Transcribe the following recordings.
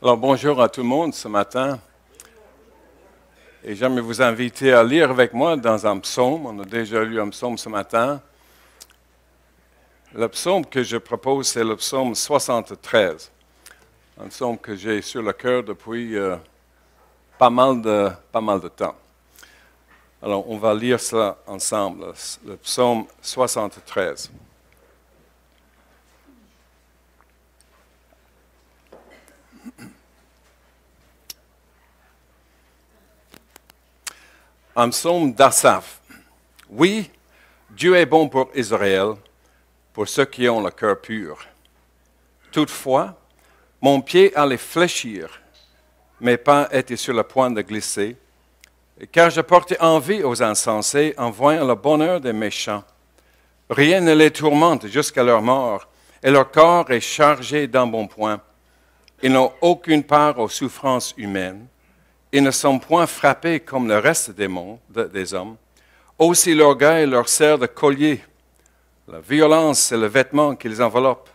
Alors bonjour à tout le monde ce matin. Et j'aimerais vous inviter à lire avec moi dans un psaume. On a déjà lu un psaume ce matin. Le psaume que je propose, c'est le psaume 73. Un psaume que j'ai sur le cœur depuis pas mal de temps. Alors on va lire cela ensemble, le psaume 73. Un psaume d'Asaph. Oui, Dieu est bon pour Israël, pour ceux qui ont le cœur pur. Toutefois, mon pied allait fléchir, mes pas étaient sur le point de glisser, car je portais envie aux insensés en voyant le bonheur des méchants. Rien ne les tourmente jusqu'à leur mort, et leur corps est chargé d'embonpoint. Ils n'ont aucune part aux souffrances humaines. Ils ne sont point frappés comme le reste des hommes. Aussi l'orgueil leur sert de collier. La violence, c'est le vêtement qui les enveloppe.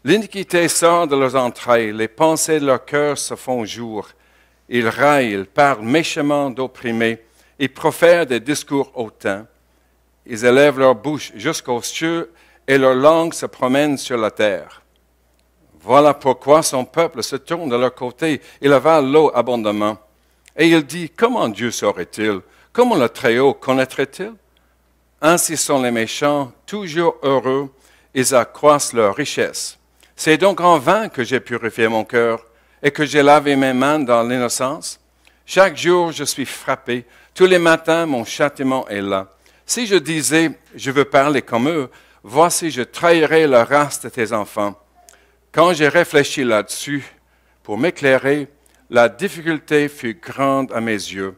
L'iniquité sort de leurs entrailles. Les pensées de leur cœur se font jour. Ils raillent, ils parlent méchamment d'opprimés. Ils profèrent des discours hautains. Ils élèvent leur bouche jusqu'aux cieux et leur langue se promène sur la terre. Voilà pourquoi son peuple se tourne de leur côté. Il avale l'eau abondamment. Et il dit, comment Dieu saurait-il? Comment le Très-Haut connaîtrait-il? Ainsi sont les méchants, toujours heureux, ils accroissent leur richesse. C'est donc en vain que j'ai purifié mon cœur et que j'ai lavé mes mains dans l'innocence. Chaque jour, je suis frappé. Tous les matins, mon châtiment est là. Si je disais, je veux parler comme eux, voici, je trahirais la race de tes enfants. Quand j'ai réfléchi là-dessus, pour m'éclairer, la difficulté fut grande à mes yeux,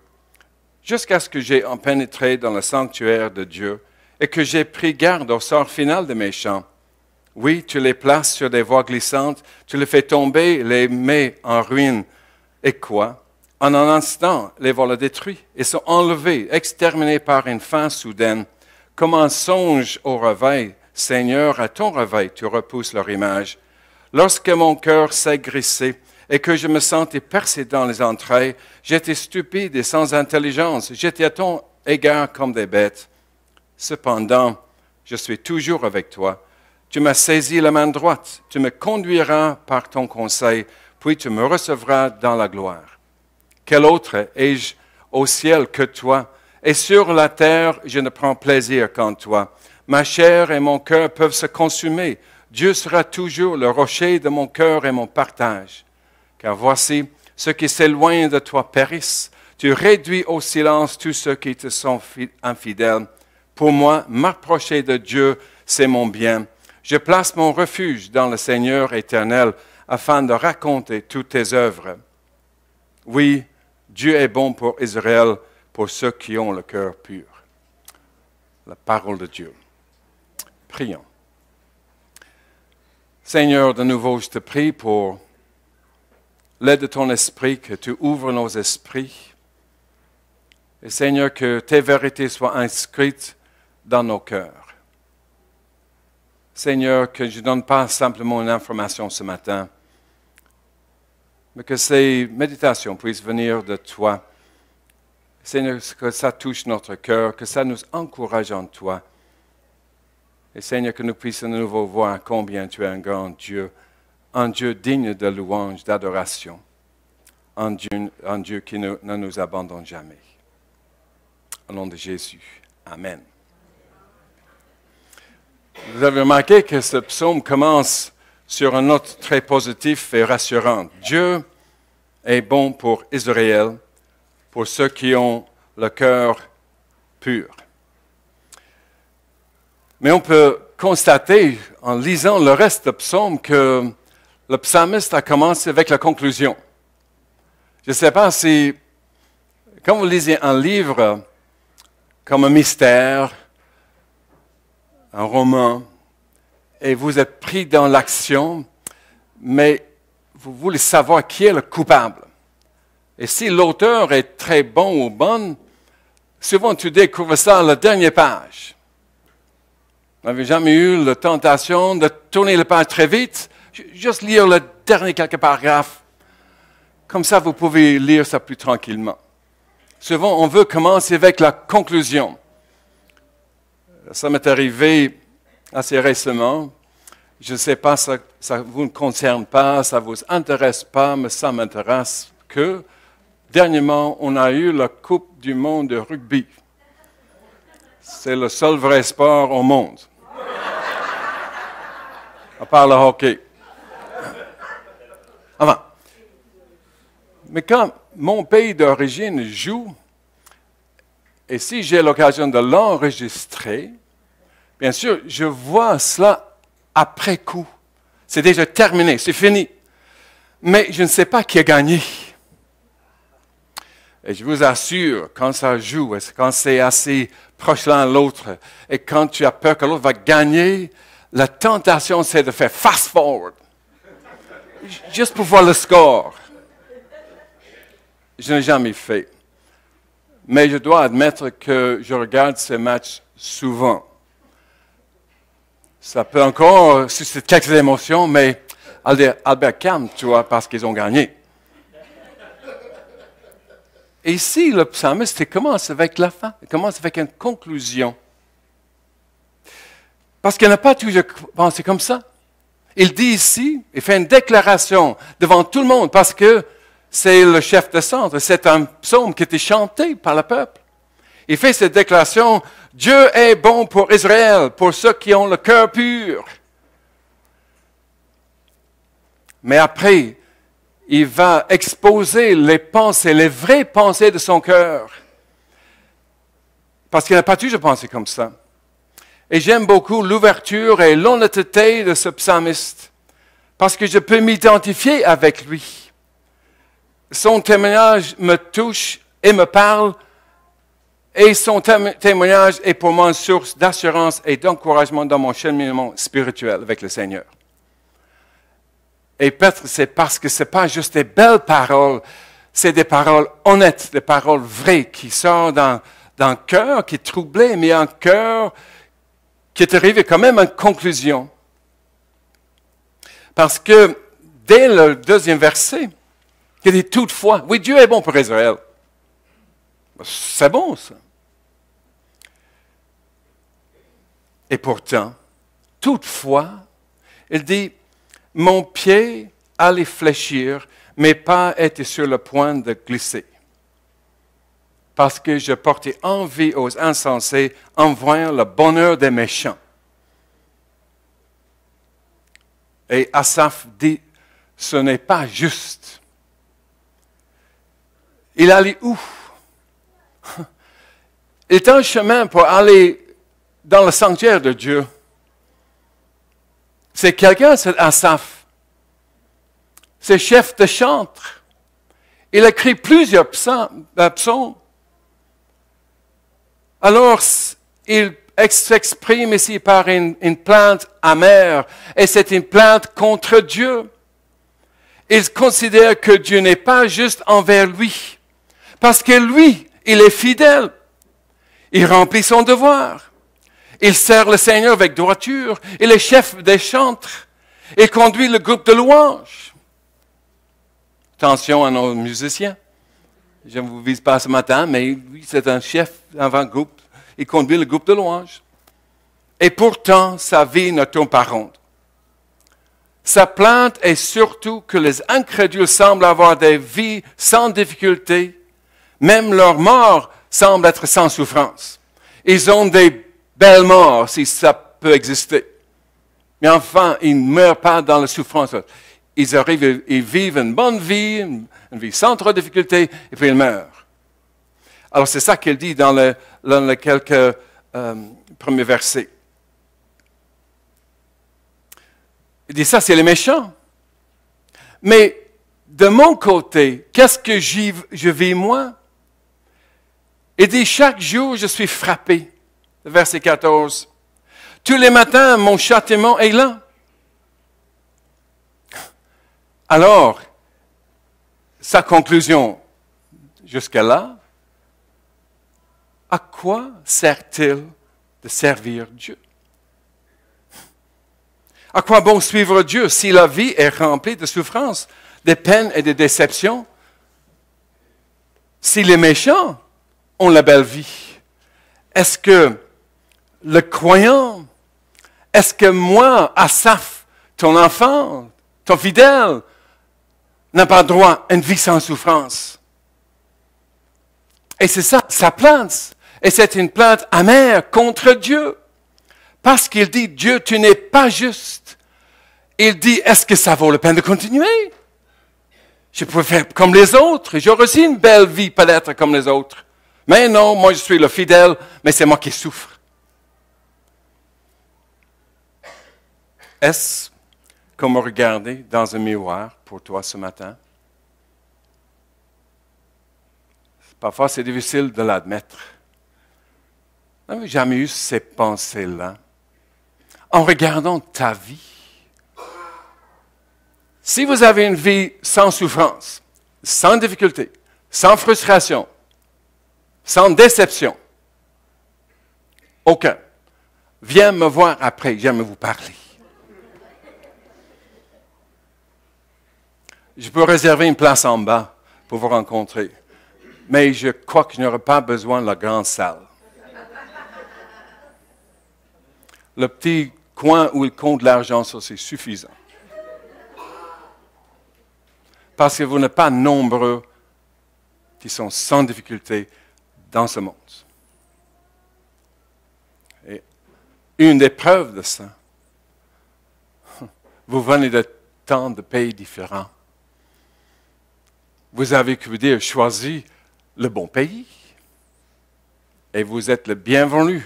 jusqu'à ce que j'ai pénétré dans le sanctuaire de Dieu et que j'ai pris garde au sort final des méchants. Oui, tu les places sur des voies glissantes, tu les fais tomber, les mets en ruine. Et quoi? En un instant, les voilà détruits. Ils sont enlevés, exterminés par une fin soudaine. Comme un songe au réveil, Seigneur, à ton réveil, tu repousses leur image. Lorsque mon cœur s'aigrissait, et que je me sentais percé dans les entrailles, j'étais stupide et sans intelligence, j'étais à ton égard comme des bêtes. Cependant, je suis toujours avec toi. Tu m'as saisi la main droite, tu me conduiras par ton conseil, puis tu me recevras dans la gloire. Quel autre ai-je au ciel que toi? Et sur la terre, je ne prends plaisir qu'en toi. Ma chair et mon cœur peuvent se consumer. Dieu sera toujours le rocher de mon cœur et mon partage. Car voici, ceux qui s'éloignent de toi périssent. Tu réduis au silence tous ceux qui te sont infidèles. Pour moi, m'approcher de Dieu, c'est mon bien. Je place mon refuge dans le Seigneur éternel afin de raconter toutes tes œuvres. Oui, Dieu est bon pour Israël, pour ceux qui ont le cœur pur. La parole de Dieu. Prions. Seigneur, de nouveau, je te prie pour l'aide de ton esprit, que tu ouvres nos esprits. Et Seigneur, que tes vérités soient inscrites dans nos cœurs. Seigneur, que je ne donne pas simplement une information ce matin, mais que ces méditations puissent venir de toi. Seigneur, que ça touche notre cœur, que ça nous encourage en toi. Et Seigneur, que nous puissions de nouveau voir combien tu es un grand Dieu, un Dieu digne de louange, d'adoration, un Dieu qui ne nous abandonne jamais. Au nom de Jésus. Amen. Vous avez remarqué que ce psaume commence sur une note très positive et rassurante. Dieu est bon pour Israël, pour ceux qui ont le cœur pur. Mais on peut constater, en lisant le reste du psaume, que le psalmiste a commencé avec la conclusion. Je ne sais pas si, quand vous lisez un livre comme un mystère, un roman, et vous êtes pris dans l'action, mais vous voulez savoir qui est le coupable. Et si l'auteur est très bon ou bonne, souvent tu découvres ça à la dernière page. Vous n'avez jamais eu la tentation de tourner la page très vite, juste lire le dernier quelques paragraphes. Comme ça, vous pouvez lire ça plus tranquillement. Souvent, on veut commencer avec la conclusion. Ça m'est arrivé assez récemment. Je ne sais pas, ça vous ne concerne pas, ça ne vous intéresse pas, mais ça m'intéresse que dernièrement, on a eu la Coupe du monde de rugby. C'est le seul vrai sport au monde. À part le hockey. Enfin, mais quand mon pays d'origine joue, et si j'ai l'occasion de l'enregistrer, bien sûr, je vois cela après coup. C'est déjà terminé, c'est fini. Mais je ne sais pas qui a gagné. Et je vous assure, quand ça joue, quand c'est assez proche l'un de l'autre, et quand tu as peur que l'autre va gagner, la tentation, c'est de faire fast forward. Juste pour voir le score. Je n'ai jamais fait. Mais je dois admettre que je regarde ces matchs souvent. Ça peut encore susciter quelques émotions, mais Albert calme, tu vois, parce qu'ils ont gagné. Et ici, le psalmiste, il commence avec la fin, il commence avec une conclusion. Parce qu'il n'a pas toujours pensé comme ça. Il dit ici, il fait une déclaration devant tout le monde, parce que c'est le chef de centre, c'est un psaume qui était chanté par le peuple. Il fait cette déclaration, Dieu est bon pour Israël, pour ceux qui ont le cœur pur. Mais après, il va exposer les pensées, les vraies pensées de son cœur. Parce qu'il n'a pas toujours pensé comme ça. Et j'aime beaucoup l'ouverture et l'honnêteté de ce psalmiste, parce que je peux m'identifier avec lui. Son témoignage me touche et me parle, et son témoignage est pour moi une source d'assurance et d'encouragement dans mon cheminement spirituel avec le Seigneur. Et peut-être c'est parce que ce n'est pas juste des belles paroles, c'est des paroles honnêtes, des paroles vraies qui sortent d'un cœur qui est troublé, mais un cœur qui est arrivé quand même à une conclusion. Parce que dès le deuxième verset, il dit toutefois, oui, Dieu est bon pour Israël. C'est bon, ça. Et pourtant, toutefois, il dit, mon pied allait fléchir, mes pas étaient sur le point de glisser. Parce que je portais envie aux insensés en voyant le bonheur des méchants. Et Asaph dit, ce n'est pas juste. Il allait où? Il est un chemin pour aller dans le sanctuaire de Dieu. C'est quelqu'un, c'est Asaph. C'est chef de chantre. Il a écrit plusieurs psaumes. Alors, il s'exprime ici par une plainte amère, et c'est une plainte contre Dieu. Il considère que Dieu n'est pas juste envers lui, parce que lui, il est fidèle. Il remplit son devoir. Il sert le Seigneur avec droiture. Il est chef des chantres. Il conduit le groupe de louanges. Attention à nos musiciens. Je ne vous vise pas ce matin, mais lui, c'est un chef avant-groupe. Il conduit le groupe de louanges. Et pourtant, sa vie ne tourne pas ronde. Sa plainte est surtout que les incrédules semblent avoir des vies sans difficulté. Même leur mort semble être sans souffrance. Ils ont des belles morts, si ça peut exister. Mais enfin, ils ne meurent pas dans la souffrance. Ils arrivent, ils vivent une bonne vie, une vie sans trop de difficultés, et puis ils meurent. Alors c'est ça qu'il dit dans les quelques premiers versets. Il dit ça, c'est les méchants. Mais de mon côté, qu'est-ce que je vis moi? Il dit, chaque jour, je suis frappé. Verset 14. Tous les matins, mon châtiment est là. Alors, sa conclusion, jusqu'à là, à quoi sert-il de servir Dieu? À quoi bon suivre Dieu si la vie est remplie de souffrances, de peines et de déceptions? si les méchants ont la belle vie, est-ce que le croyant, est-ce que moi, Asaph, ton enfant, ton fidèle, n'a pas droit à une vie sans souffrance? Et c'est ça, sa plainte. Et c'est une plainte amère contre Dieu. Parce qu'il dit, Dieu, tu n'es pas juste. Il dit, est-ce que ça vaut la peine de continuer? Je pourrais faire comme les autres. J'aurais aussi une belle vie, peut-être comme les autres. Mais non, moi je suis le fidèle, mais c'est moi qui souffre. Est-ce comme regarder dans un miroir pour toi ce matin? Parfois, c'est difficile de l'admettre. Vous n'avez jamais eu ces pensées-là? En regardant ta vie, si vous avez une vie sans souffrance, sans difficulté, sans frustration, sans déception, aucun, viens me voir après, j'aime vous parler. Je peux réserver une place en bas pour vous rencontrer, mais je crois que je n'aurai pas besoin de la grande salle. Le petit coin où il compte l'argent, ça c'est suffisant. Parce que vous n'êtes pas nombreux qui sont sans difficulté dans ce monde. Et une des preuves de ça, vous venez de tant de pays différents. Vous avez, que vous dire, choisi le bon pays. Et vous êtes le bienvenu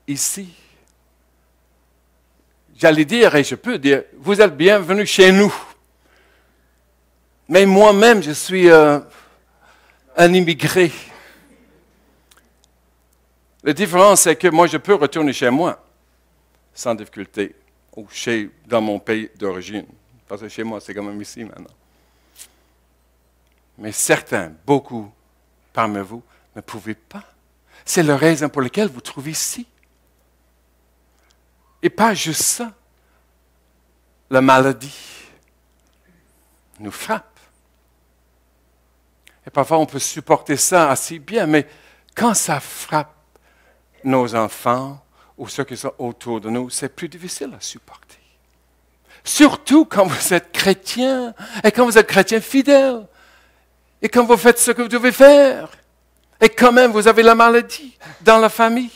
ici. J'allais dire, et je peux dire, vous êtes bienvenus chez nous. Mais moi-même, je suis un immigré. La différence, c'est que moi, je peux retourner chez moi sans difficulté, ou dans mon pays d'origine. Parce que chez moi, c'est quand même ici maintenant. Mais certains, beaucoup parmi vous, ne pouvez pas. C'est la raison pour laquelle vous trouvez ici. Et pas juste ça. La maladie nous frappe. Et parfois, on peut supporter ça assez bien, mais quand ça frappe nos enfants ou ceux qui sont autour de nous, c'est plus difficile à supporter. Surtout quand vous êtes chrétien, et quand vous êtes chrétien fidèle, et quand vous faites ce que vous devez faire, et quand même vous avez la maladie dans la famille.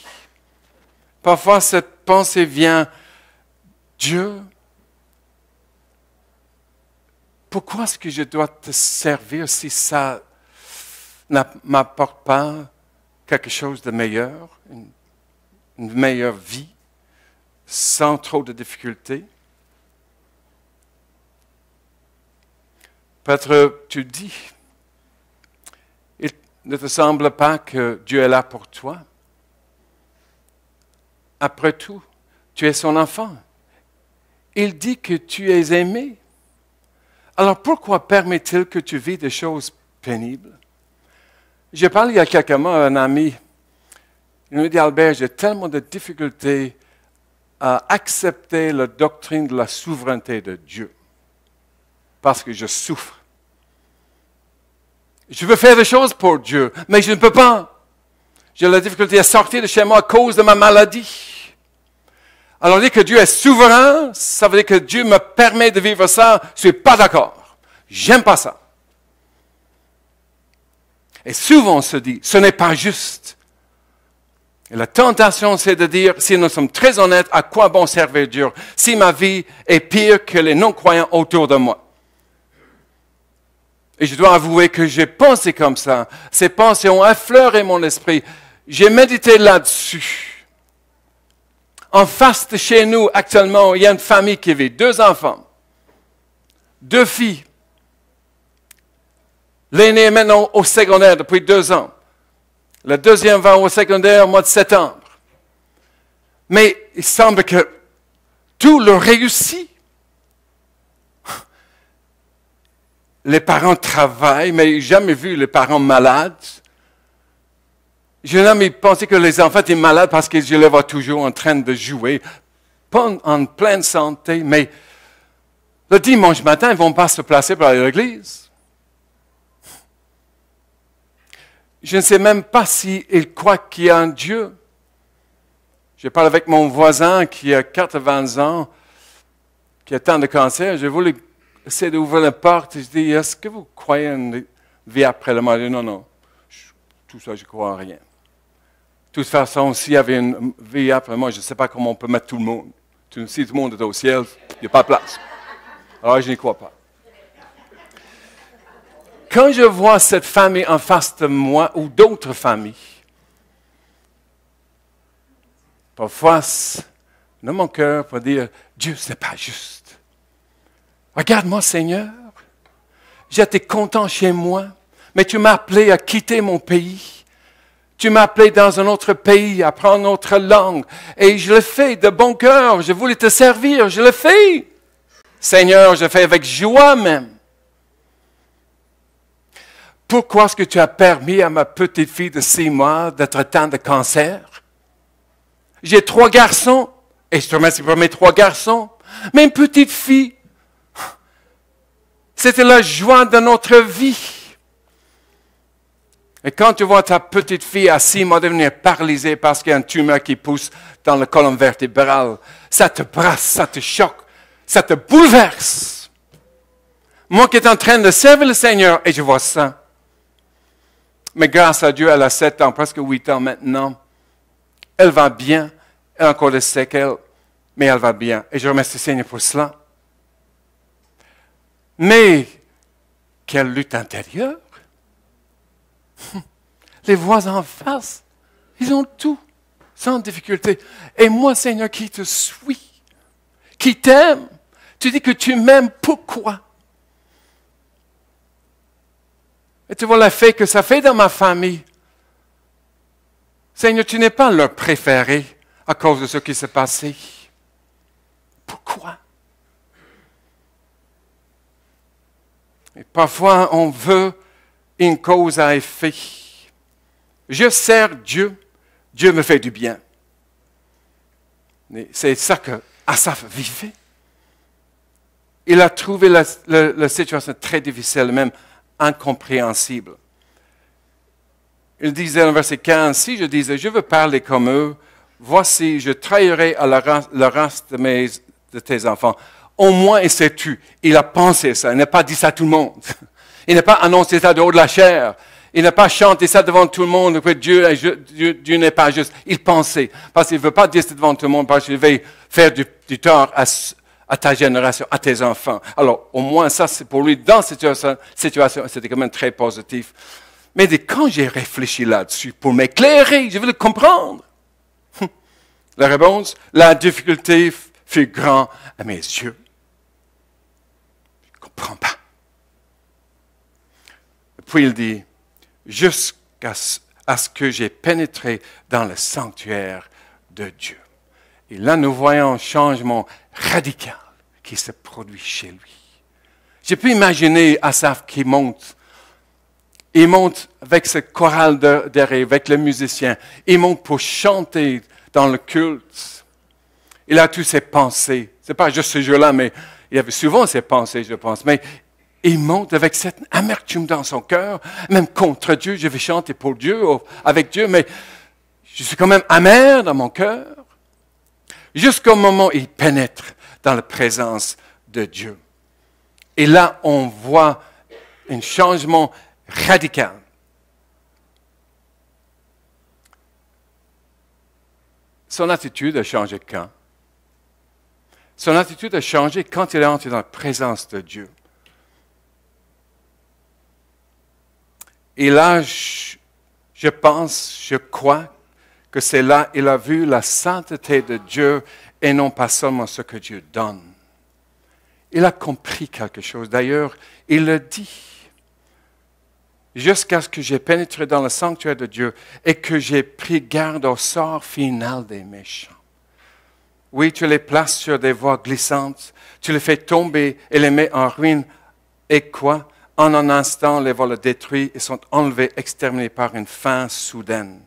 Parfois, cette pensée vient, Dieu, pourquoi est-ce que je dois te servir si ça ne m'apporte pas quelque chose de meilleur, une meilleure vie, sans trop de difficultés? Peut-être tu dis, il ne te semble pas que Dieu est là pour toi? Après tout, tu es son enfant. Il dit que tu es aimé. Alors pourquoi permet-il que tu vis des choses pénibles? J'ai parlé il y a quelques mois à un ami. Il me dit, Albert, j'ai tellement de difficultés à accepter la doctrine de la souveraineté de Dieu. Parce que je souffre. Je veux faire des choses pour Dieu, mais je ne peux pas. J'ai la difficulté à sortir de chez moi à cause de ma maladie. Alors, dire que Dieu est souverain, ça veut dire que Dieu me permet de vivre ça. Je ne suis pas d'accord. J'aime pas ça. Et souvent, on se dit, ce n'est pas juste. Et la tentation, c'est de dire, si nous sommes très honnêtes, à quoi bon servir Dieu si ma vie est pire que les non-croyants autour de moi? Et je dois avouer que j'ai pensé comme ça. Ces pensées ont effleuré mon esprit. J'ai médité là-dessus. En face de chez nous, actuellement, il y a une famille qui vit 2 enfants, 2 filles. L'aîné est maintenant au secondaire depuis 2 ans. Le deuxième va au secondaire au mois de septembre. Mais il semble que tout leur réussit. Les parents travaillent, mais je n'ai jamais vu les parents malades. Je n'ai jamais pensé que les enfants étaient malades parce que je les vois toujours en train de jouer, pas en pleine santé, mais le dimanche matin, ils ne vont pas se placer pour aller à l'église. Je ne sais même pas s'il croit qu'il y a un Dieu. Je parle avec mon voisin qui a 80 ans, qui a tant de cancer. Je voulais essayer d'ouvrir la porte et je dis, est-ce que vous croyez à une vie après la mort? Non, non. Tout ça, je ne crois en rien. De toute façon, s'il y avait une vie après moi, je ne sais pas comment on peut mettre tout le monde. Si tout le monde est au ciel, il n'y a pas de place. Alors, je n'y crois pas. Quand je vois cette famille en face de moi ou d'autres familles, parfois, dans mon cœur, pour dire, Dieu, ce n'est pas juste. Regarde-moi, Seigneur. J'étais content chez moi, mais tu m'as appelé à quitter mon pays. Tu m'as appelé dans un autre pays, à apprendre notre langue. Et je le fais de bon cœur. Je voulais te servir. Je le fais. Seigneur, je le fais avec joie même. Pourquoi est-ce que tu as permis à ma petite fille de 6 mois d'être atteinte de cancer? J'ai 3 garçons. Et je te remercie pour mes 3 garçons. Mais une petite fille. C'était la joie de notre vie. Et quand tu vois ta petite fille à 6 mois devenir paralysée parce qu'il y a une tumeur qui pousse dans la colonne vertébrale, ça te brasse, ça te choque, ça te bouleverse. Moi qui est en train de servir le Seigneur, et je vois ça. Mais grâce à Dieu, elle a 7 ans, presque 8 ans maintenant. Elle va bien, elle a encore des séquelles, mais elle va bien. Et je remercie le Seigneur pour cela. Mais, quelle lutte intérieure! Les voisins en face, ils ont tout, sans difficulté. Et moi, Seigneur, qui te suis, qui t'aime, tu dis que tu m'aimes, pourquoi? Et tu vois l'effet que ça fait dans ma famille. Seigneur, tu n'es pas leur préféré à cause de ce qui s'est passé. Pourquoi? Et parfois, on veut une cause à effet. Je sers Dieu, Dieu me fait du bien. C'est ça que Asaph vivait. Il a trouvé la situation très difficile, même incompréhensible. Il disait dans le verset 15, si je disais, je veux parler comme eux, voici, je trahirai à la race de tes enfants. Au moins, il s'est tu. Il a pensé ça. Il n'a pas dit ça à tout le monde. Il n'a pas annoncé ça de haut de la chair. Il n'a pas chanté ça devant tout le monde, que Dieu n'est pas juste. Il pensait. Parce qu'il ne veut pas dire ça devant tout le monde, parce qu'il veut faire du tort à ta génération, à tes enfants. Alors, au moins, ça, c'est pour lui, dans cette situation, c'était quand même très positif. Mais quand j'ai réfléchi là-dessus, pour m'éclairer, je veux le comprendre. La réponse, la difficulté fut grande à mes yeux. Je ne comprends pas. Puis il dit, jusqu'à ce que j'ai pénétré dans le sanctuaire de Dieu. Et là, nous voyons un changement radical qui se produit chez lui. J'ai pu imaginer Asaph qui monte. Il monte avec ce chorale derrière, avec le musicien. Il monte pour chanter dans le culte. Il a toutes ses pensées. Ce n'est pas juste ce jour-là, mais il avait souvent ses pensées, je pense. Mais il monte avec cette amertume dans son cœur, même contre Dieu. Je vais chanter pour Dieu, avec Dieu, mais je suis quand même amer dans mon cœur. Jusqu'au moment où il pénètre dans la présence de Dieu. Et là, on voit un changement radical. Son attitude a changé quand? Son attitude a changé quand il est entré dans la présence de Dieu. Et là, je pense, je crois que c'est là qu'il a vu la sainteté de Dieu et non pas seulement ce que Dieu donne. Il a compris quelque chose. D'ailleurs, il le dit. Jusqu'à ce que j'ai pénétré dans le sanctuaire de Dieu et que j'ai pris garde au sort final des méchants. Oui, tu les places sur des voies glissantes, tu les fais tomber et les mets en ruine. Et quoi? En un instant, les volets détruits et sont enlevés, exterminés par une fin soudaine.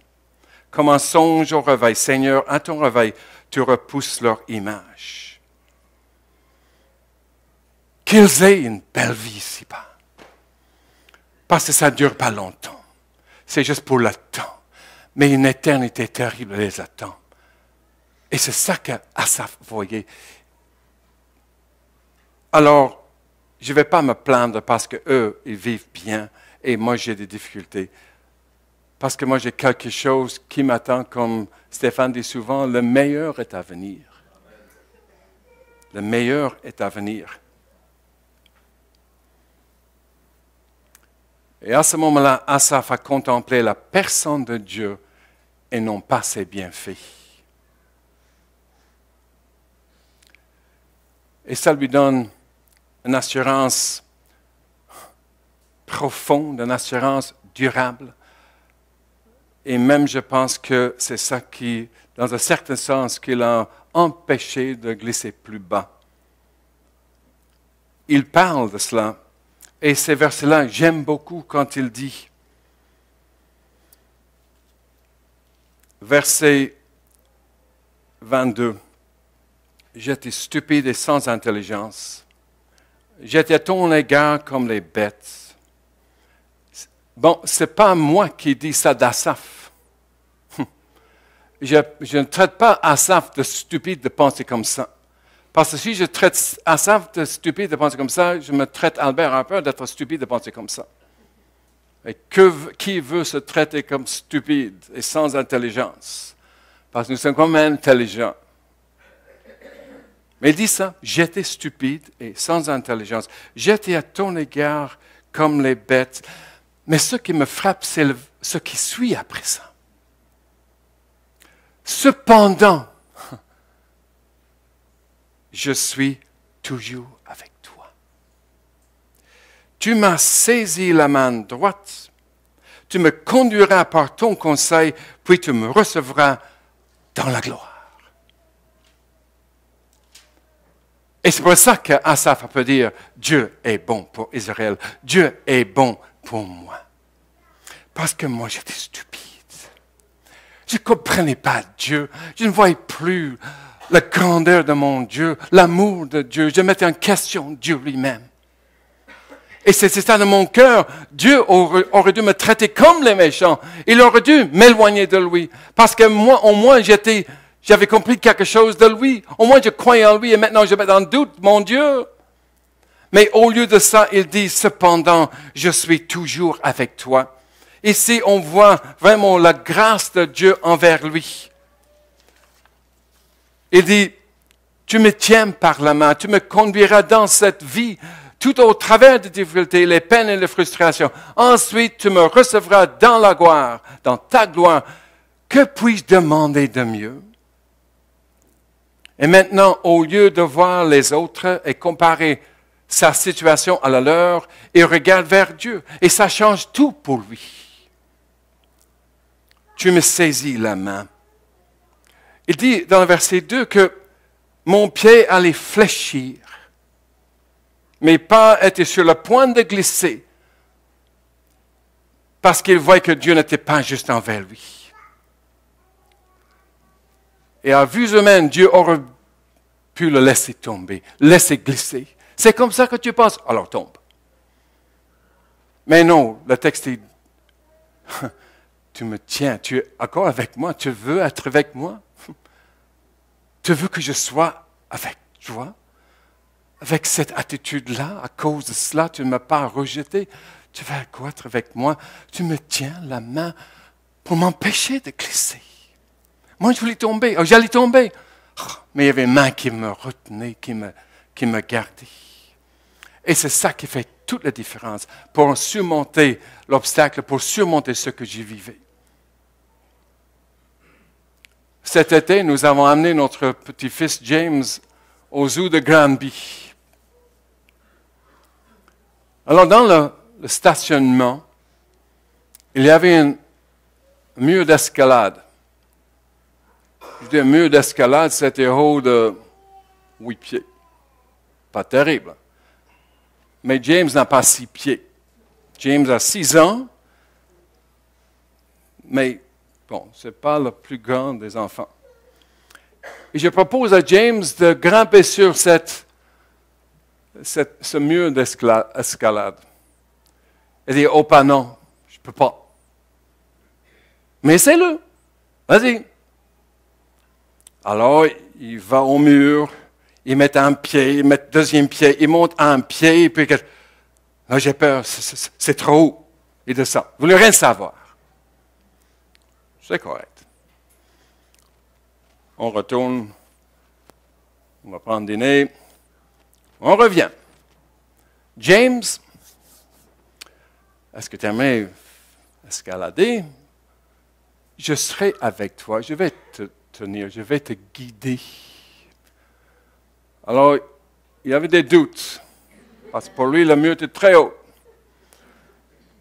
Comme un songe au réveil, Seigneur, à ton réveil, tu repousses leur image. Qu'ils aient une belle vie ici-bas. Parce que ça ne dure pas longtemps. c'est juste pour le temps. Mais une éternité terrible les attend. Et c'est ça qu'Asaph voyait. Alors, je ne vais pas me plaindre parce qu'eux, ils vivent bien et moi, j'ai des difficultés. Parce que moi, j'ai quelque chose qui m'attend, comme Stéphane dit souvent, le meilleur est à venir. Le meilleur est à venir. Et à ce moment-là, Asaph a contemplé la personne de Dieu et non pas ses bienfaits. Et ça lui donne une assurance profonde, une assurance durable. Et même, je pense que c'est ça qui, dans un certain sens, qui l'a empêché de glisser plus bas. Il parle de cela. Et ces versets-là, j'aime beaucoup quand il dit, verset 22, « J'étais stupide et sans intelligence. J'étais à ton égard comme les bêtes. » Bon, ce n'est pas moi qui dis ça d'Asaph. Je ne traite pas Asaph de stupide de penser comme ça. Parce que si je traite Asaph de stupide de penser comme ça, je me traite Albert un peu d'être stupide de penser comme ça. Et qui veut se traiter comme stupide et sans intelligence? Parce que nous sommes quand même intelligents. Mais il dit ça, j'étais stupide et sans intelligence. J'étais à ton égard comme les bêtes. Mais ce qui me frappe, c'est ce qui suit après ça. Cependant, je suis toujours avec toi. Tu m'as saisi la main droite. Tu me conduiras par ton conseil, puis tu me recevras dans la gloire. Et c'est pour ça qu'Asaph peut dire, Dieu est bon pour Israël. Dieu est bon pour moi. Parce que moi, j'étais stupide. Je ne comprenais pas Dieu. Je ne voyais plus la grandeur de mon Dieu, l'amour de Dieu. Je mettais en question Dieu lui-même. Et c'est ça dans mon cœur. Dieu aurait dû me traiter comme les méchants. Il aurait dû m'éloigner de lui. Parce que moi, au moins, j'avais compris quelque chose de lui. Au moins, je croyais en lui et maintenant, je mets en doute mon Dieu. Mais au lieu de ça, il dit, cependant, je suis toujours avec toi. Ici, on voit vraiment la grâce de Dieu envers lui. Il dit, tu me tiens par la main, tu me conduiras dans cette vie, tout au travers des difficultés, les peines et les frustrations. Ensuite, tu me recevras dans la gloire, dans ta gloire. Que puis-je demander de mieux? Et maintenant, au lieu de voir les autres et comparer sa situation à la leur, il regarde vers Dieu. Et ça change tout pour lui. Tu me saisis la main. Il dit dans le verset 2 que mon pied allait fléchir. Mes pas étaient sur le point de glisser. Parce qu'il voyait que Dieu n'était pas juste envers lui. Et à vue humaine, Dieu aurait pu le laisser tomber, laisser glisser. C'est comme ça que tu penses, alors tombe. Mais non, le texte dit, tu me tiens, tu es encore avec moi, tu veux être avec moi? Tu veux que je sois avec toi? Avec cette attitude-là, à cause de cela, tu ne m'as pas rejeté. Tu veux encore être avec moi? Tu me tiens la main pour m'empêcher de glisser. Moi, je voulais tomber, j'allais tomber. Mais il y avait une main qui me retenait, qui me gardait. Et c'est ça qui fait toute la différence pour surmonter l'obstacle, pour surmonter ce que j'y vivais. Cet été, nous avons amené notre petit-fils James au zoo de Granby. Alors, dans le stationnement, il y avait un mur d'escalade. Je dis un mur d'escalade, c'était haut de 8 pieds. Pas terrible. Mais James n'a pas 6 pieds. James a 6 ans, mais bon, ce n'est pas le plus grand des enfants. Et je propose à James de grimper sur ce mur d'escalade. Il dit, oh pas non, je ne peux pas. Mais essaie-le. Vas-y. Alors, il va au mur, il met un pied, il met le deuxième pied, il monte un pied, et puis là, j'ai peur, c'est trop haut. Il descend. Vous ne voulez rien savoir. C'est correct. On retourne, on va prendre dîner, on revient. James, est-ce que tu aimerais escalader? Je serai avec toi, je vais te tenir, je vais te guider. Alors, il y avait des doutes, parce que pour lui, le mur était très haut.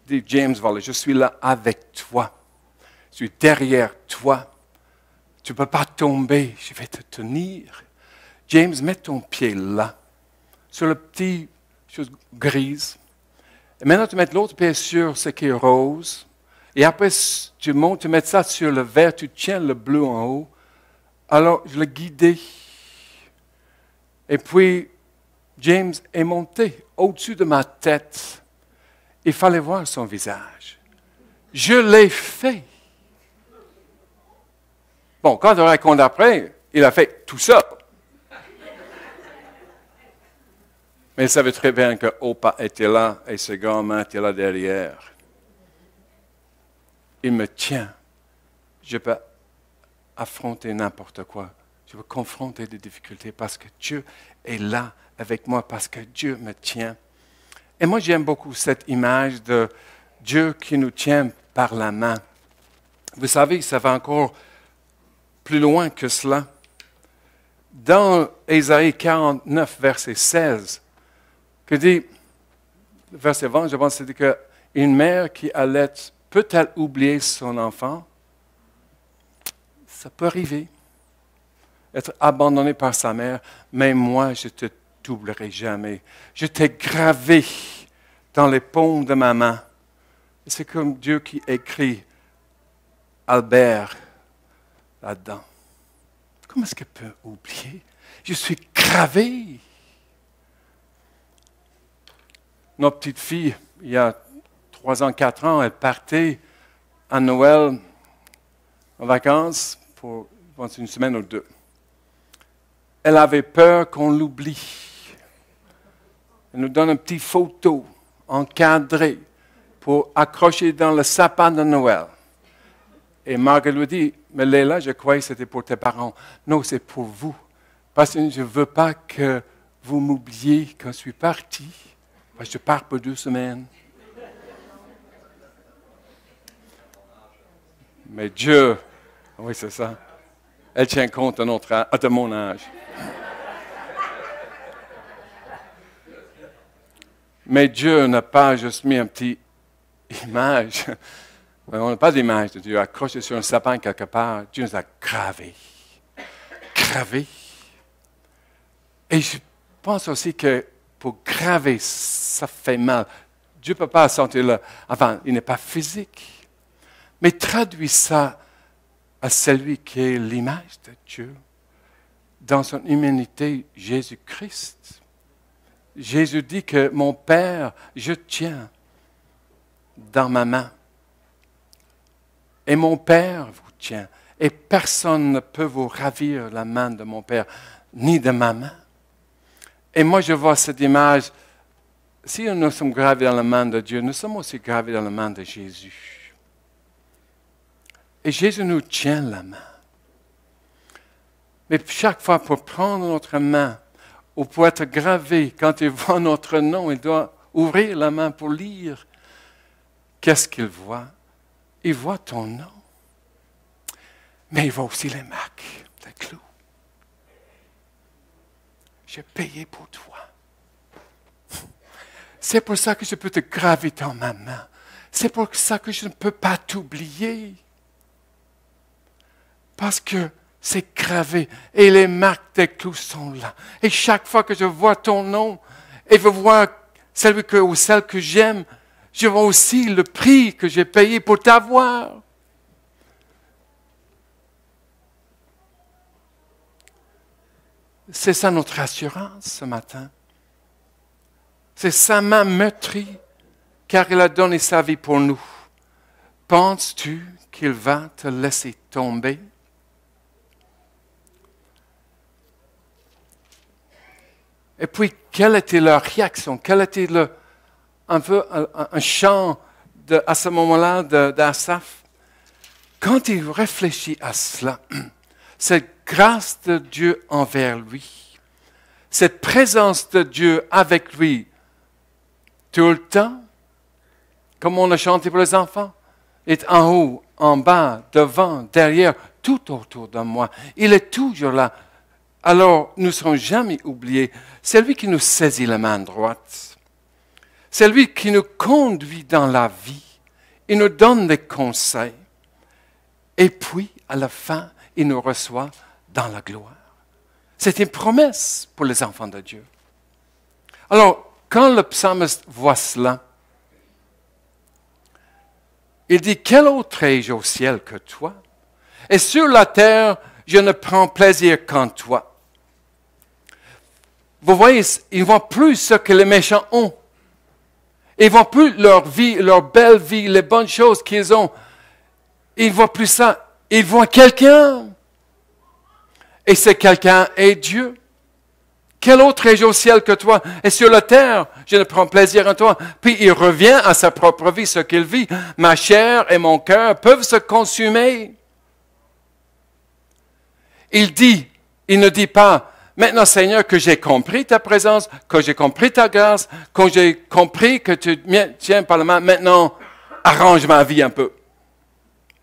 Il dit, James, voilà, je suis là avec toi. Je suis derrière toi. Tu ne peux pas tomber, je vais te tenir. James, mets ton pied là, sur le petit chose grise. Et maintenant, tu mets l'autre pied sur ce qui est rose. Et après, tu montes, tu mets ça sur le vert, tu tiens le bleu en haut. Alors, je l'ai guidé. Et puis, James est monté au-dessus de ma tête. Il fallait voir son visage. Je l'ai fait. Bon, quand on raconte après, il a fait tout ça. Mais il savait très bien que Opa était là et ses grands-mains étaient là derrière. Il me tient. Je peux affronter n'importe quoi. Je peux confronter des difficultés parce que Dieu est là avec moi, parce que Dieu me tient. Et moi, j'aime beaucoup cette image de Dieu qui nous tient par la main. Vous savez, ça va encore plus loin que cela. Dans Ésaïe 49, verset 16, que dit, verset 20, je pense, c'est qu'une mère qui allait peut-elle oublier son enfant? Ça peut arriver. Être abandonné par sa mère, mais moi, je ne te t'oublierai jamais. Je t'ai gravé dans les paumes de ma main. C'est comme Dieu qui écrit Albert là-dedans. Comment est-ce qu'elle peut oublier? Je suis gravé. Notre petite fille, il y a 3 ans, 4 ans, elle partait à Noël en vacances pour une semaine ou 2. Elle avait peur qu'on l'oublie. Elle nous donne une petite photo encadrée pour accrocher dans le sapin de Noël. Et Margaret lui dit, mais Léla, je croyais que c'était pour tes parents. Non, c'est pour vous. Parce que je ne veux pas que vous m'oubliez quand je suis parti. Parce que je pars pour 2 semaines. Mais Dieu, oui, c'est ça. Elle tient compte de mon âge. Mais Dieu n'a pas juste mis une petite image. On n'a pas d'image de Dieu accroché sur un sapin quelque part. Dieu nous a gravés. Gravés. Et je pense aussi que pour graver, ça fait mal. Dieu ne peut pas sentir le... Enfin, il n'est pas physique. Mais traduis ça à celui qui est l'image de Dieu. Dans son humanité, Jésus-Christ. Jésus dit que mon Père, je tiens dans ma main. Et mon Père vous tient. Et personne ne peut vous ravir la main de mon Père, ni de ma main. Et moi, je vois cette image. Si nous sommes gravés dans la main de Dieu, nous sommes aussi gravés dans la main de Jésus. Et Jésus nous tient la main. Mais chaque fois, pour prendre notre main, ou pour être gravé, quand il voit notre nom, il doit ouvrir la main pour lire. Qu'est-ce qu'il voit? Il voit ton nom. Mais il voit aussi les marques, les clous. J'ai payé pour toi. C'est pour ça que je peux te graver dans ma main. C'est pour ça que je ne peux pas t'oublier. Parce que c'est gravé et les marques des clous sont là. Et chaque fois que je vois ton nom et je vois celui ou celle que j'aime, je vois aussi le prix que j'ai payé pour t'avoir. C'est ça notre assurance ce matin. C'est sa main meurtrie, car il a donné sa vie pour nous. Penses-tu qu'il va te laisser tomber? Et puis, quelle était leur réaction? Quel était un chant à ce moment-là d'Asaph? Quand il réfléchit à cela, cette grâce de Dieu envers lui, cette présence de Dieu avec lui tout le temps, comme on a chanté pour les enfants, est en haut, en bas, devant, derrière, tout autour de moi. Il est toujours là. Alors, nous ne serons jamais oubliés. C'est lui qui nous saisit la main droite. C'est lui qui nous conduit dans la vie. Il nous donne des conseils. Et puis, à la fin, il nous reçoit dans la gloire. C'est une promesse pour les enfants de Dieu. Alors, quand le psalmiste voit cela, il dit, quel autre ai-je au ciel que toi? Et sur la terre, je ne prends plaisir qu'en toi. Vous voyez, ils ne voient plus ce que les méchants ont. Ils ne voient plus leur vie, leur belle vie, les bonnes choses qu'ils ont. Ils ne voient plus ça. Ils voient quelqu'un. Et ce quelqu'un est Dieu. Quel autre ai-je au ciel que toi? Et sur la terre, je ne prends plaisir en toi. Puis il revient à sa propre vie, ce qu'il vit. Ma chair et mon cœur peuvent se consumer. Il ne dit pas, maintenant Seigneur, que j'ai compris ta présence, que j'ai compris ta grâce, que j'ai compris que tu me tiens par la main, maintenant arrange ma vie un peu.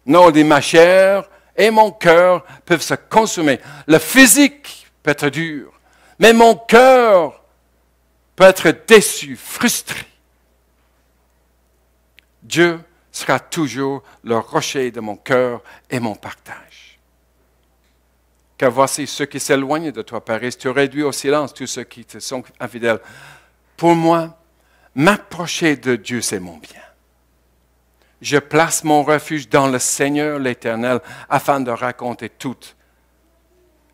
Non, il dit, ma chair et mon cœur peuvent se consumer. Le physique peut être dur. Mais mon cœur peut être déçu, frustré. Dieu sera toujours le rocher de mon cœur et mon partage. Car voici ceux qui s'éloignent de toi, Père, tu réduis au silence tous ceux qui te sont infidèles. Pour moi, m'approcher de Dieu, c'est mon bien. Je place mon refuge dans le Seigneur l'Éternel afin de raconter toutes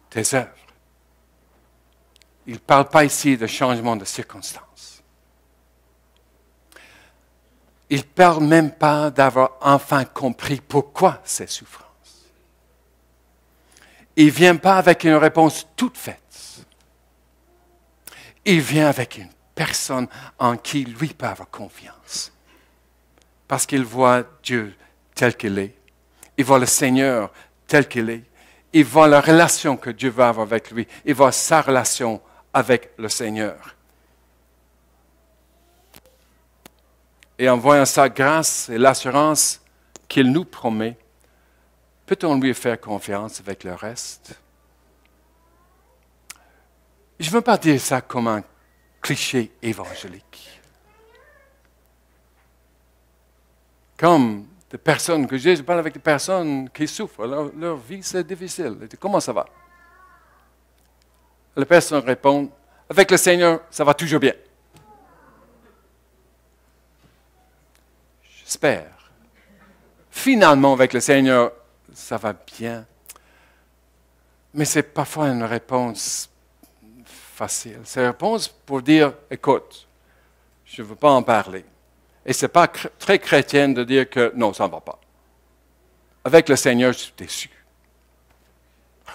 tes œuvres. Il ne parle pas ici de changement de circonstances. Il ne parle même pas d'avoir enfin compris pourquoi ces souffrances. Il ne vient pas avec une réponse toute faite. Il vient avec une personne en qui lui peut avoir confiance. Parce qu'il voit Dieu tel qu'il est. Il voit le Seigneur tel qu'il est. Il voit la relation que Dieu va avoir avec lui. Il voit sa relation avec le Seigneur. Et en voyant sa grâce et l'assurance qu'il nous promet, peut-on lui faire confiance avec le reste? Je ne veux pas dire ça comme un cliché évangélique. Comme des personnes que je parle avec des personnes qui souffrent, leur vie c'est difficile. Comment ça va? La personne répond, avec le Seigneur, ça va toujours bien. J'espère. Finalement, avec le Seigneur, ça va bien. Mais c'est parfois une réponse facile. C'est une réponse pour dire, écoute, je ne veux pas en parler. Et ce n'est pas très chrétien de dire que non, ça ne va pas. Avec le Seigneur, je suis déçu.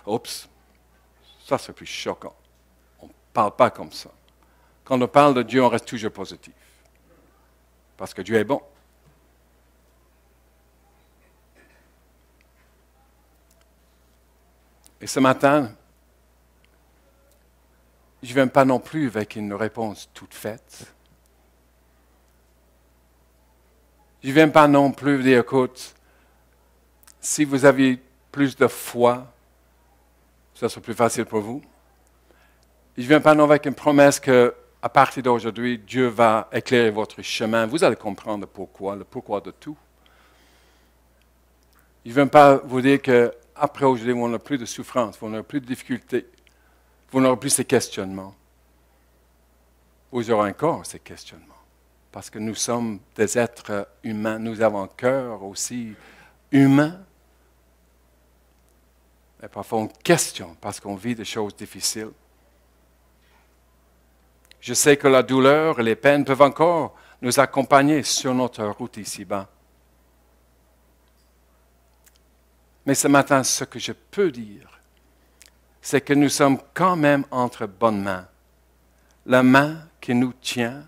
Oups. Ça, c'est plus choquant. On ne parle pas comme ça. Quand on parle de Dieu, on reste toujours positif. Parce que Dieu est bon. Et ce matin, je ne viens pas non plus avec une réponse toute faite. Je ne viens pas non plus dire, écoute, si vous aviez plus de foi, ça serait plus facile pour vous. Je ne viens pas non avec une promesse qu'à partir d'aujourd'hui, Dieu va éclairer votre chemin. Vous allez comprendre pourquoi, le pourquoi de tout. Je ne viens pas vous dire qu'après aujourd'hui, vous n'aurez plus de souffrance, vous n'aurez plus de difficultés, vous n'aurez plus ces questionnements. Vous aurez encore ces questionnements. Parce que nous sommes des êtres humains, nous avons un cœur aussi humain. Mais parfois on questionne parce qu'on vit des choses difficiles. Je sais que la douleur et les peines peuvent encore nous accompagner sur notre route ici-bas. Mais ce matin, ce que je peux dire, c'est que nous sommes quand même entre bonnes mains. La main qui nous tient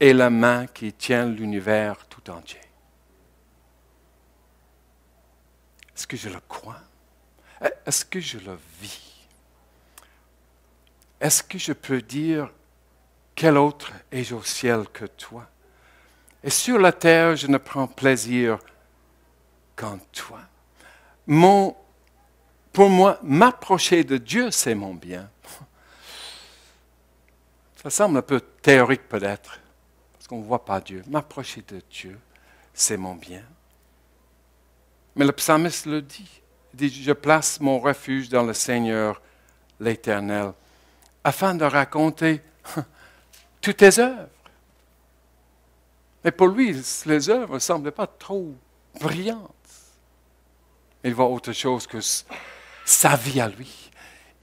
et la main qui tient l'univers tout entier. Est-ce que je le crois? Est-ce que je le vis? Est-ce que je peux dire, quel autre ai-je au ciel que toi? Et sur la terre, je ne prends plaisir qu'en toi. Pour moi, m'approcher de Dieu, c'est mon bien. Ça semble un peu théorique peut-être, parce qu'on ne voit pas Dieu. M'approcher de Dieu, c'est mon bien. Mais le psalmiste le dit. Il dit, je place mon refuge dans le Seigneur, l'Éternel, afin de raconter toutes tes œuvres. Mais pour lui, les œuvres ne semblaient pas trop brillantes. Il voit autre chose que sa vie à lui.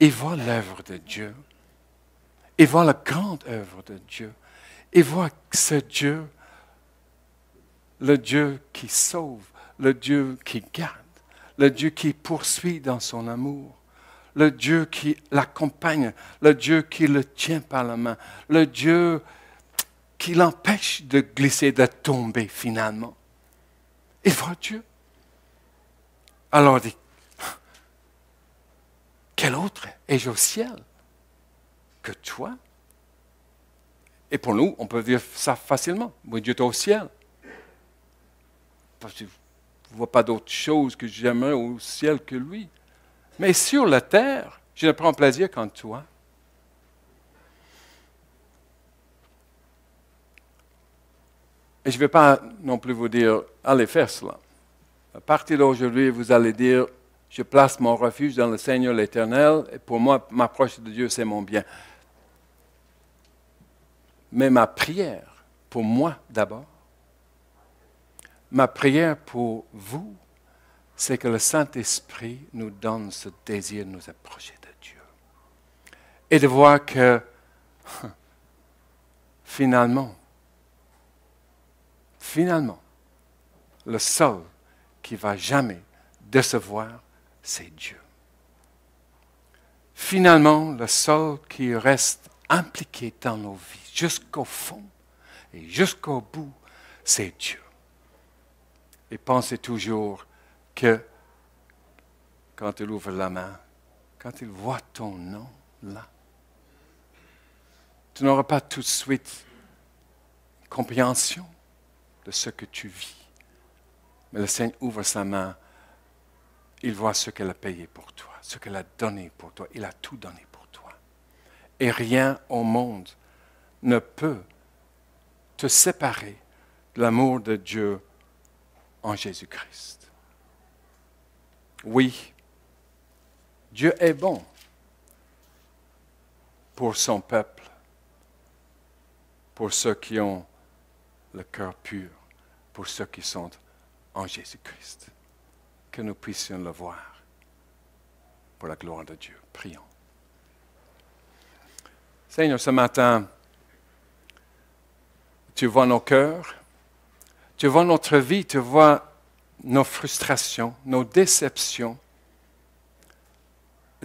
Il voit l'œuvre de Dieu. Il voit la grande œuvre de Dieu. Il voit ce Dieu, le Dieu qui sauve, le Dieu qui garde, le Dieu qui poursuit dans son amour, le Dieu qui l'accompagne, le Dieu qui le tient par la main, le Dieu qui l'empêche de glisser, de tomber finalement. Il voit Dieu. Alors il dit, quel autre ai-je au ciel que toi? Et pour nous, on peut dire ça facilement. Oui, Dieu est au ciel. Parce que je ne vois pas d'autre chose que j'aimerais au ciel que lui. Mais sur la terre, je ne prends plaisir qu'en toi. Et je ne vais pas non plus vous dire, allez faire cela. À partir d'aujourd'hui, vous allez dire, je place mon refuge dans le Seigneur l'Éternel, et pour moi, m'approcher de Dieu, c'est mon bien. Mais ma prière, pour moi d'abord, ma prière pour vous, c'est que le Saint-Esprit nous donne ce désir de nous approcher de Dieu. Et de voir que, finalement, le seul qui ne va jamais décevoir, c'est Dieu. Finalement, le seul qui reste impliqué dans nos vies, jusqu'au fond et jusqu'au bout, c'est Dieu. Et pensez toujours que quand il ouvre la main, quand il voit ton nom là, tu n'auras pas tout de suite compréhension de ce que tu vis. Mais le Seigneur ouvre sa main, il voit ce qu'elle a payé pour toi, ce qu'elle a donné pour toi. Il a tout donné pour toi. Et rien au monde ne peut te séparer de l'amour de Dieu en Jésus-Christ. Oui, Dieu est bon pour son peuple, pour ceux qui ont le cœur pur, pour ceux qui sont en Jésus-Christ. Que nous puissions le voir pour la gloire de Dieu. Prions. Seigneur, ce matin, tu vois nos cœurs, tu vois notre vie, tu vois nos frustrations, nos déceptions.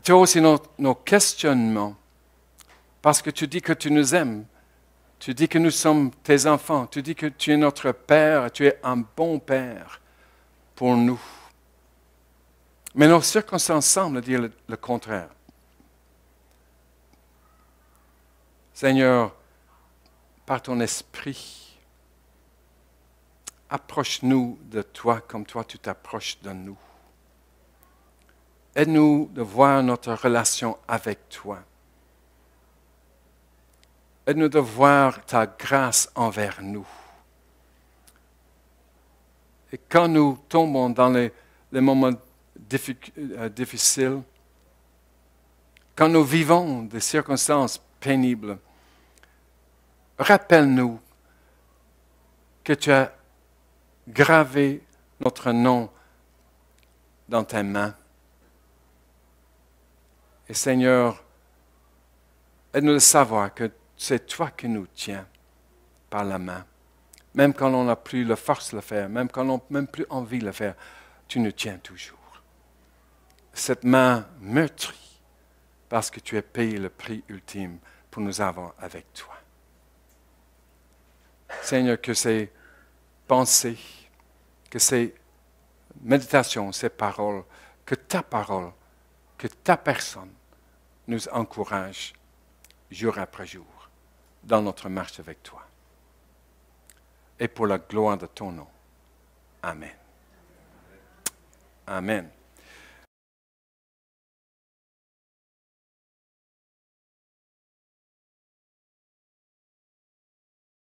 Tu vois aussi nos questionnements, parce que tu dis que tu nous aimes. Tu dis que nous sommes tes enfants. Tu dis que tu es notre Père. Tu es un bon Père pour nous. Mais nos circonstances semblent dire le contraire. Seigneur, par ton esprit, approche-nous de toi comme toi tu t'approches de nous. Aide-nous de voir notre relation avec toi. Aide-nous de voir ta grâce envers nous. Et quand nous tombons dans les moments difficiles, quand nous vivons des circonstances pénibles, rappelle-nous que tu as gravé notre nom dans tes mains. Et Seigneur, aide-nous de savoir que c'est toi qui nous tiens par la main. Même quand on n'a plus la force de le faire, même quand on n'a même plus envie de le faire, tu nous tiens toujours. cette main meurtrie, parce que tu as payé le prix ultime pour nous avoir avec toi. Seigneur, que ces pensées, que ces méditations, ces paroles, que ta parole, que ta personne nous encourage jour après jour dans notre marche avec toi. Et pour la gloire de ton nom. Amen. Amen.